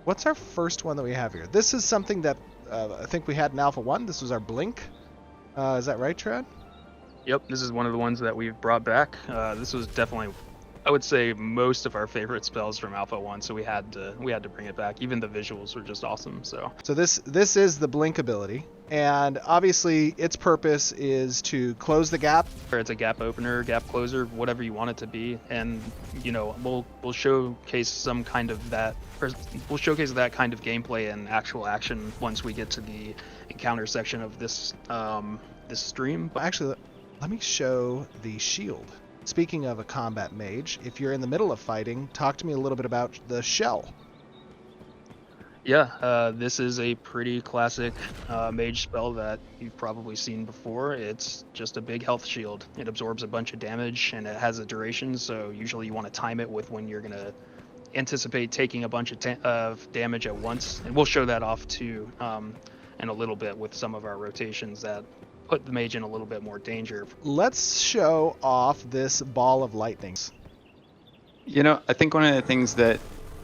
What's our first one that we have here? This is something that I think we had in Alpha 1. This was our Blink. Is that right, Trad? Yep, this is one of the ones that we've brought back. This was definitely, I would say, most of our favorite spells from Alpha 1, so we had to bring it back. Even the visuals were just awesome. So this is the Blink ability, and obviously its purpose is to close the gap. It's a gap opener, gap closer, whatever you want it to be, and we'll showcase some kind of that, or we'll showcase that kind of gameplay and actual action once we get to the encounter section of this this stream. Actually, let me show the shield. Speaking of a combat mage, if you're in the middle of fighting, talk to me a little bit about the shell. Yeah, this is a pretty classic mage spell that you've probably seen before. It's just a big health shield. It absorbs a bunch of damage and it has a duration, so usually you want to time it with when you're going to anticipate taking a bunch of damage at once. And we'll show that off too in a little bit with some of our rotations that put the mage in a little bit more danger. Let's show off this ball of lightning. I think one of the things that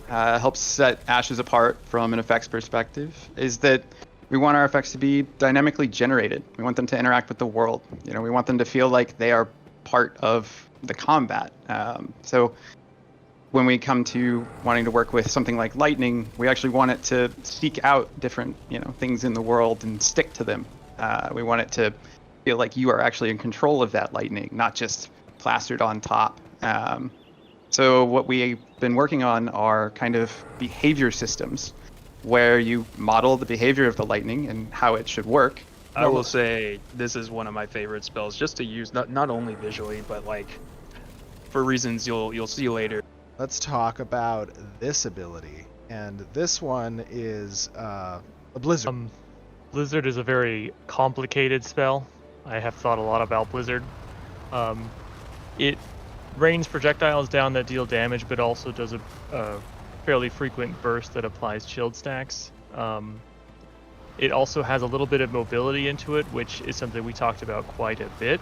helps set Ashes apart from an effects perspective is that we want our effects to be dynamically generated. We want them to interact with the world. We want them to feel like they are part of the combat. So when we come to wanting to work with something like lightning, we actually want it to seek out different, things in the world and stick to them. We want it to feel like you are actually in control of that lightning, not just plastered on top. So what we've been working on are kind of behavior systems where you model the behavior of the lightning and how it should work. I will say this is one of my favorite spells just to use, not only visually, but like for reasons you'll see later. Let's talk about this ability. And this one is a Blizzard. Blizzard is a very complicated spell. I have thought a lot about Blizzard. It rains projectiles down that deal damage, but also does a fairly frequent burst that applies chilled stacks. It also has a little bit of mobility into it, which is something we talked about quite a bit.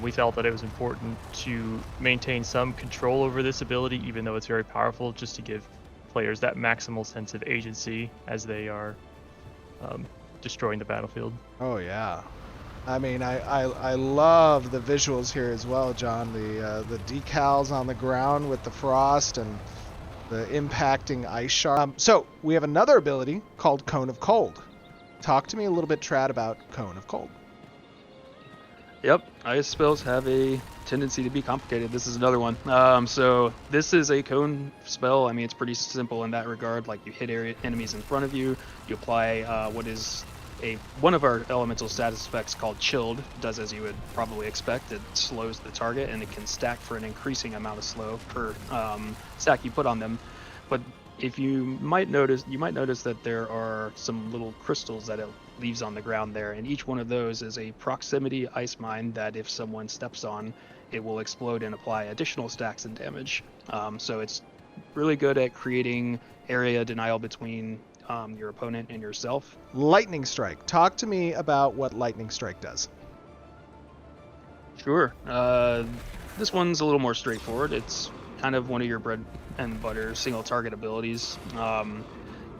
We felt that it was important to maintain some control over this ability, even though it's very powerful, just to give players that maximal sense of agency as they are destroying the battlefield. Oh yeah, I mean I love the visuals here as well, John. The decals on the ground with the frost and the impacting ice shard. So we have another ability called Cone of Cold. Talk to me a little bit, Trad, about Cone of Cold. Yep, ice spells have a tendency to be complicated. This is another one. So this is a cone spell. I mean, it's pretty simple in that regard. Like you hit enemies in front of you. You apply what is one of our elemental status effects called Chilled. It does as you would probably expect. It slows the target and it can stack for an increasing amount of slow per stack you put on them. But if you might notice that there are some little crystals that it leaves on the ground there, and each one of those is a proximity ice mine that if someone steps on, it will explode and apply additional stacks and damage. So it's really good at creating area denial between your opponent and yourself. Lightning Strike. Talk to me about what Lightning Strike does. Sure. This one's a little more straightforward. It's kind of one of your bread and butter single target abilities.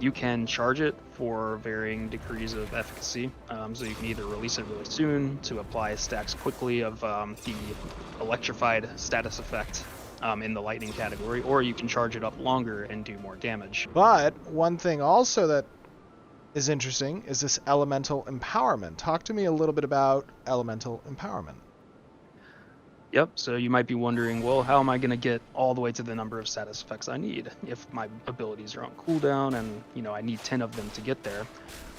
You can charge it for varying degrees of efficacy. So you can either release it really soon to apply stacks quickly of the electrified status effect in the lightning category, or you can charge it up longer and do more damage. But one thing also that is interesting is this elemental empowerment. Talk to me a little bit about elemental empowerment. Yep, so you might be wondering, well, how am I going to get all the way to the number of status effects I need if my abilities are on cooldown and, I need 10 of them to get there?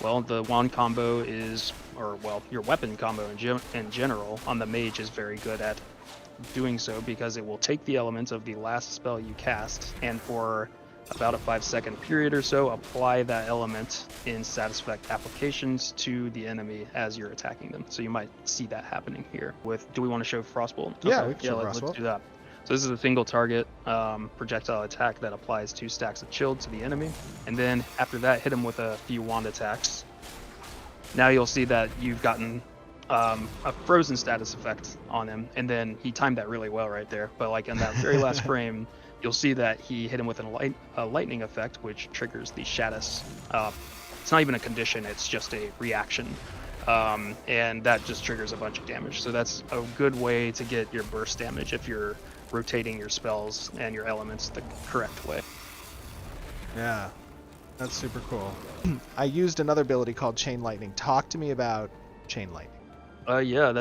Well, the wand combo your weapon combo in general on the mage is very good at doing so, because it will take the element of the last spell you cast and for about a 5-second period or so apply that element in status effect applications to the enemy as you're attacking them. So you might see that happening here. Do we want to show Frostbolt? Yeah, okay. we can show Frostbolt. Let's do that. So this is a single target projectile attack that applies 2 stacks of chill to the enemy, and then after that hit him with a few wand attacks. Now you'll see that you've gotten a frozen status effect on him, and then he timed that really well right there. But like in that very last frame, you'll see that he hit him with a lightning effect, which triggers the Shatus. It's not even a condition; it's just a reaction, and that just triggers a bunch of damage. So that's a good way to get your burst damage if you're rotating your spells and your elements the correct way. Yeah, that's super cool. I used another ability called Chain Lightning. Talk to me about Chain Lightning. Yeah,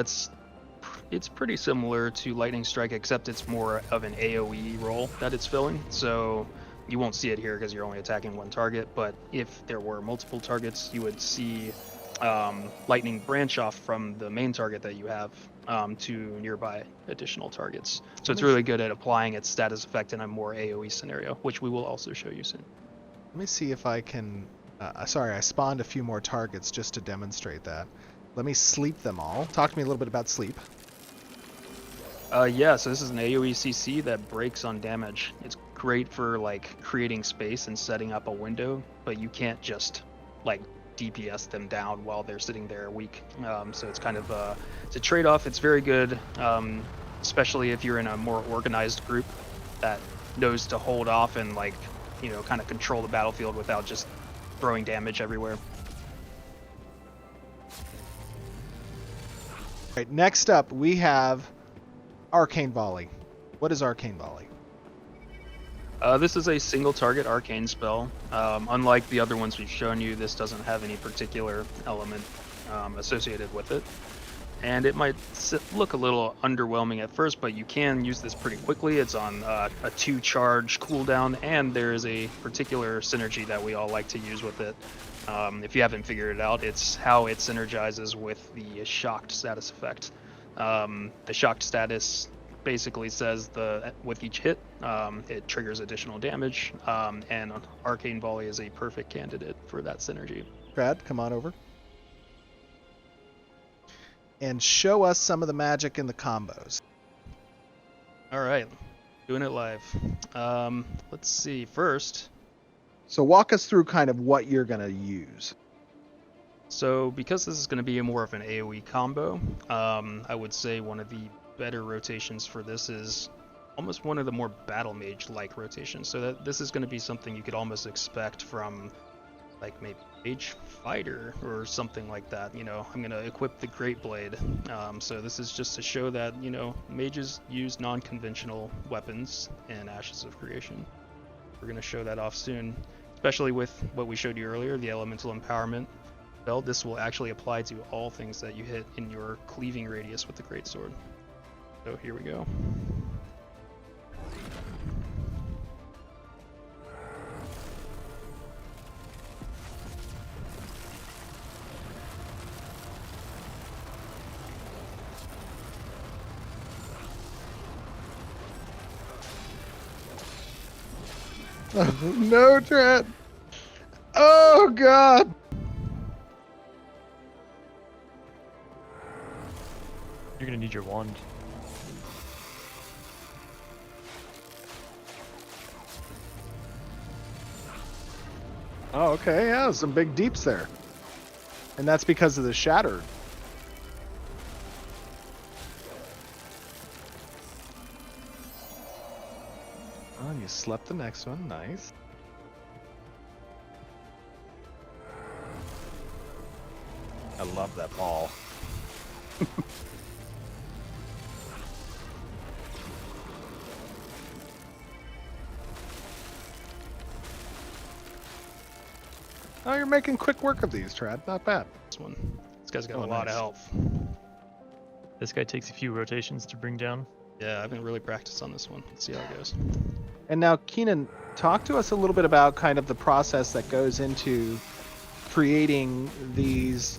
it's pretty similar to Lightning Strike, except it's more of an AoE role that it's filling. So you won't see it here because you're only attacking one target, but if there were multiple targets, you would see lightning branch off from the main target that you have to nearby additional targets. So it's really good at applying its status effect in a more AoE scenario, which we will also show you soon. Let me see if I can... sorry, I spawned a few more targets just to demonstrate that. Let me sleep them all. Talk to me a little bit about sleep. Yeah, so this is an AoE CC that breaks on damage. It's great for like creating space and setting up a window, but you can't just like DPS them down while they're sitting there weak. So it's kind of it's a trade-off. It's very good, especially if you're in a more organized group that knows to hold off and like, you know, kind of control the battlefield without just throwing damage everywhere. All right, next up we have Arcane Volley. What is Arcane Volley? This is a single target arcane spell. Unlike the other ones we've shown you, this doesn't have any particular element associated with it. And it might look a little underwhelming at first, but you can use this pretty quickly. It's on a 2-charge cooldown, and there is a particular synergy that we all like to use with it. If you haven't figured it out, it's how it synergizes with the shocked status effect. The shocked status basically says with each hit, it triggers additional damage, and Arcane Volley is a perfect candidate for that synergy. Brad, come on over. And show us some of the magic in the combos. All right, doing it live. Let's see, first. So walk us through kind of what you're going to use. So because this is going to be more of an AoE combo, I would say one of the better rotations for this is almost one of the more battle mage-like rotations. So that this is going to be something you could almost expect from like maybe Mage Fighter or something like that. You know, I'm going to equip the Great Blade. So this is just to show that, you know, mages use non-conventional weapons in Ashes of Creation. We're going to show that off soon, especially with what we showed you earlier, the Elemental Empowerment spell. This will actually apply to all things that you hit in your cleaving radius with the Greatsword. So here we go. No, Trent. Oh, God. You're gonna need your wand. Oh, okay. Yeah, some big deeps there. And that's because of the Shattered. Oh, and you slept the next one. Nice. I love that ball. Oh, you're making quick work of these, Trad. Not bad. This guy's got a lot of health. This guy takes a few rotations to bring down. Yeah, I've been really practiced on this one. Let's see how it goes. And now, Keenan, talk to us a little bit about kind of the process that goes into creating these,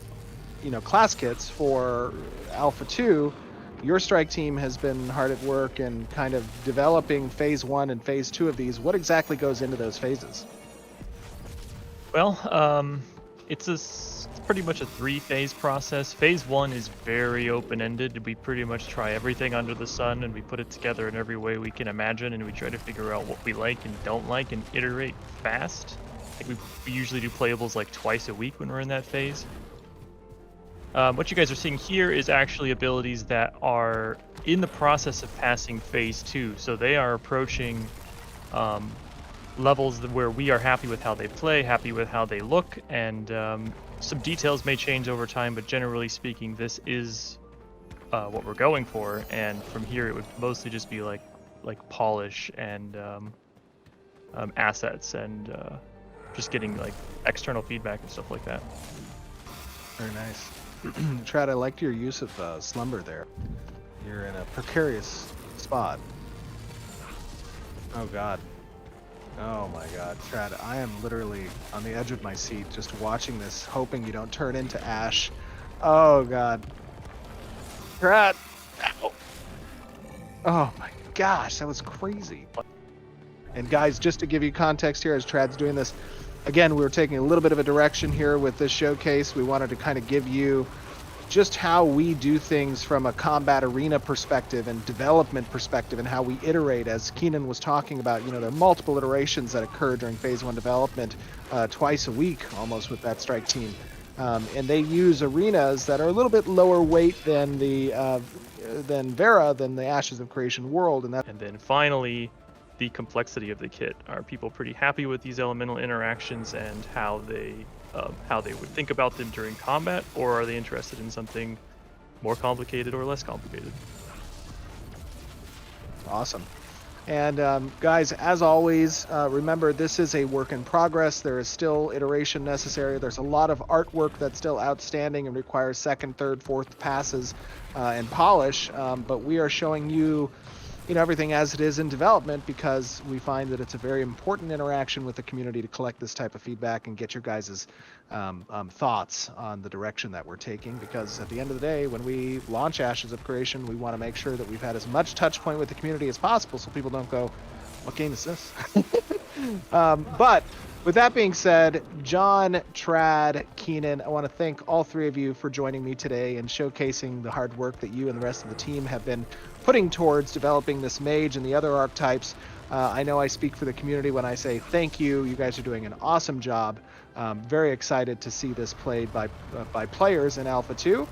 you know, class kits for Alpha 2. Your strike team has been hard at work in kind of developing phase 1 and phase 2 of these. What exactly goes into those phases? Well, it's pretty much a 3-phase process. Phase 1 is very open-ended. We pretty much try everything under the sun, and we put it together in every way we can imagine, and we try to figure out what we like and don't like and iterate fast. Like we usually do playables like twice a week when we're in that phase. What you guys are seeing here is actually abilities that are in the process of passing phase 2. So they are approaching levels where we are happy with how they play, happy with how they look, and some details may change over time, but generally speaking, this is what we're going for. And from here, it would mostly just be like polish and assets and just getting like external feedback and stuff like that. Very nice. Trad, I liked your use of Slumber there. You're in a precarious spot. Oh god. Oh my god, Trad, I am literally on the edge of my seat just watching this, hoping you don't turn into ash. Oh god. Trad! Ow. Oh my gosh, that was crazy. And guys, just to give you context here as Trad's doing this, again, we were taking a little bit of a direction here with this showcase. We wanted to kind of give you just how we do things from a combat arena perspective and development perspective, and how we iterate. As Keenan was talking about, you know, there are multiple iterations that occur during phase 1 development, twice a week almost with that strike team. And they use arenas that are a little bit lower weight than the than the Ashes of Creation world. And then finally, the complexity of the kit. Are people pretty happy with these elemental interactions and how they would think about them during combat, or are they interested in something more complicated or less complicated? Awesome. And guys, as always, remember, this is a work in progress. There is still iteration necessary. There's a lot of artwork that's still outstanding and requires second, third, fourth passes and polish. But we are showing you, everything as it is in development, because we find that it's a very important interaction with the community to collect this type of feedback and get your guys' thoughts on the direction that we're taking. Because at the end of the day, when we launch Ashes of Creation, we want to make sure that we've had as much touch point with the community as possible, so people don't go, what game is this? But with that being said, John, Trad, Keenan, I want to thank all three of you for joining me today and showcasing the hard work that you and the rest of the team have been putting towards developing this mage and the other archetypes. I know I speak for the community when I say thank you. You guys are doing an awesome job. Very excited to see this played by players in Alpha 2.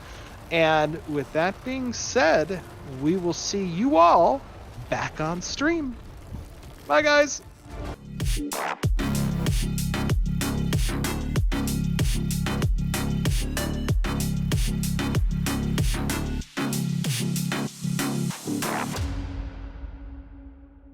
And with that being said, we will see you all back on stream. Bye, guys.